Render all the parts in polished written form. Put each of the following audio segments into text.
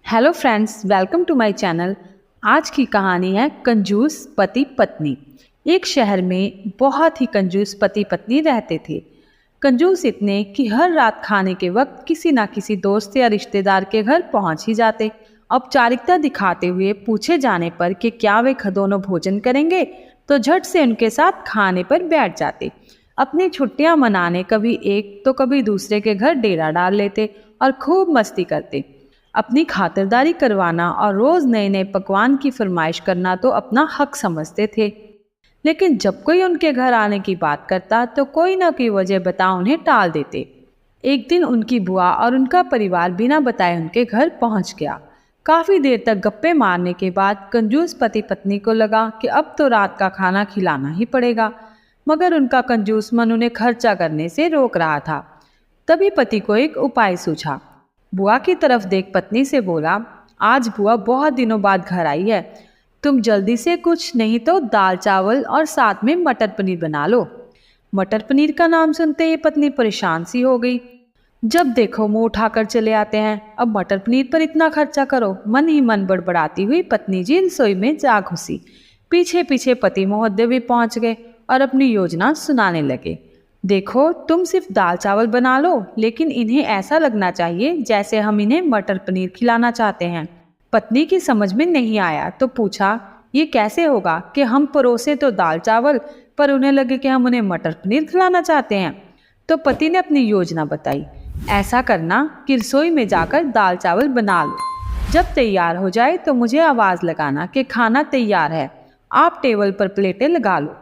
Hello friends, welcome to my channel. आज की कहानी है कंजूस पति पत्नी। एक शहर में बहुत ही कंजूस पति पत्नी रहते थे। कंजूस इतने कि हर रात खाने के वक्त किसी ना किसी दोस्त या रिश्तेदार के घर पहुंच ही जाते। औपचारिकता दिखाते हुए पूछे जाने पर कि क्या वे दोनों भोजन करेंगे तो झट से उनके साथ खाने पर बैठ जाते। अपनी छुट्टियां मनाने कभी एक तो कभी दूसरे के घर डेरा डाल लेते और खूब मस्ती करते। अपनी खातिरदारी करवाना और रोज नए नए पकवान की फरमाइश करना तो अपना हक समझते थे। लेकिन जब कोई उनके घर आने की बात करता तो कोई ना कोई वजह बता उन्हें टाल देते। एक दिन उनकी बुआ और उनका परिवार बिना बताए उनके घर पहुंच गया। काफी देर तक गप्पे मारने के बाद कंजूस पति पत्नी को लगा कि अब तो रात का खाना खिलाना ही पड़ेगा, मगर उनका कंजूस मन उन्हें खर्चा करने से रोक रहा था। तभी पति को एक उपाय सूझा। बुआ की तरफ देख पत्नी से बोला, आज बुआ बहुत दिनों बाद घर आई है, तुम जल्दी से कुछ नहीं तो दाल चावल और साथ में मटर पनीर बना लो। मटर पनीर का नाम सुनते ही पत्नी परेशान सी हो गई। जब देखो मुंह उठाकर चले आते हैं, अब मटर पनीर पर इतना खर्चा करो। मन ही मन बड़बड़ाती हुई पत्नी जी रसोई में जा घुसी। पीछे पीछे पति महोदय भी पहुंच गए और अपनी योजना सुनाने लगे। देखो, तुम सिर्फ दाल चावल बना लो, लेकिन इन्हें ऐसा लगना चाहिए जैसे हम इन्हें मटर पनीर खिलाना चाहते हैं। पत्नी की समझ में नहीं आया तो पूछा, ये कैसे होगा कि हम परोसे तो दाल चावल पर उन्हें लगे कि हम उन्हें मटर पनीर खिलाना चाहते हैं। तो पति ने अपनी योजना बताई। ऐसा करना कि रसोई में जाकर दाल चावल बना लो। जब तैयार हो जाए तो मुझे आवाज लगाना कि खाना तैयार है, आप टेबल पर प्लेटें लगा लो।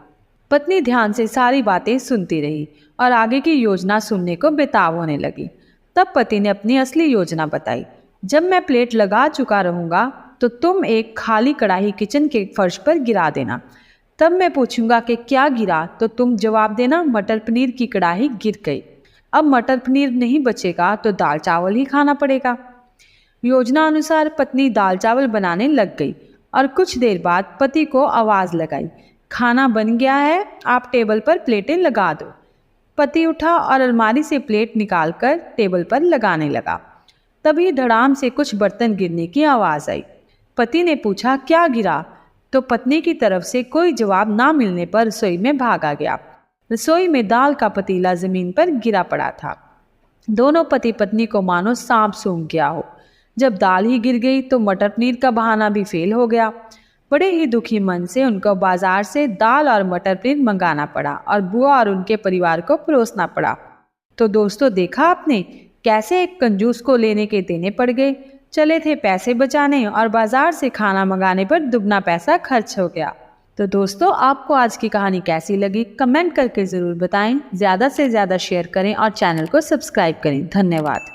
पत्नी ध्यान से सारी बातें सुनती रही और आगे की योजना सुनने को बेताब होने लगी। तब पति ने अपनी असली योजना बताई। जब मैं प्लेट लगा चुका रहूंगा तो तुम एक खाली कढ़ाई किचन के फर्श पर गिरा देना। तब मैं पूछूंगा कि क्या गिरा तो तुम जवाब देना, मटर पनीर की कढ़ाई गिर गई। अब मटर पनीर नहीं बचेगा तो दाल चावल ही खाना पड़ेगा। योजना अनुसार पत्नी दाल चावल बनाने लग गई और कुछ देर बाद पति को आवाज लगाई, खाना बन गया है, आप टेबल पर प्लेटें लगा दो। पति उठा और अलमारी से प्लेट निकालकर टेबल पर लगाने लगा। तभी धड़ाम से कुछ बर्तन गिरने की आवाज आई। पति ने पूछा, क्या गिरा? तो पत्नी की तरफ से कोई जवाब ना मिलने पर रसोई में भागा गया। रसोई में दाल का पतीला जमीन पर गिरा पड़ा था। दोनों पति पत्नी को मानो सांप सूंघ गया हो। जब दाल ही गिर गई तो मटर पनीर का बहाना भी फेल हो गया। बड़े ही दुखी मन से उनको बाजार से दाल और मटर पनीर मंगाना पड़ा और बुआ और उनके परिवार को परोसना पड़ा। तो दोस्तों, देखा आपने कैसे एक कंजूस को लेने के देने पड़ गए। चले थे पैसे बचाने और बाजार से खाना मंगाने पर दुगना पैसा खर्च हो गया। तो दोस्तों, आपको आज की कहानी कैसी लगी कमेंट करके ज़रूर बताएं। ज़्यादा से ज़्यादा शेयर करें और चैनल को सब्सक्राइब करें। धन्यवाद।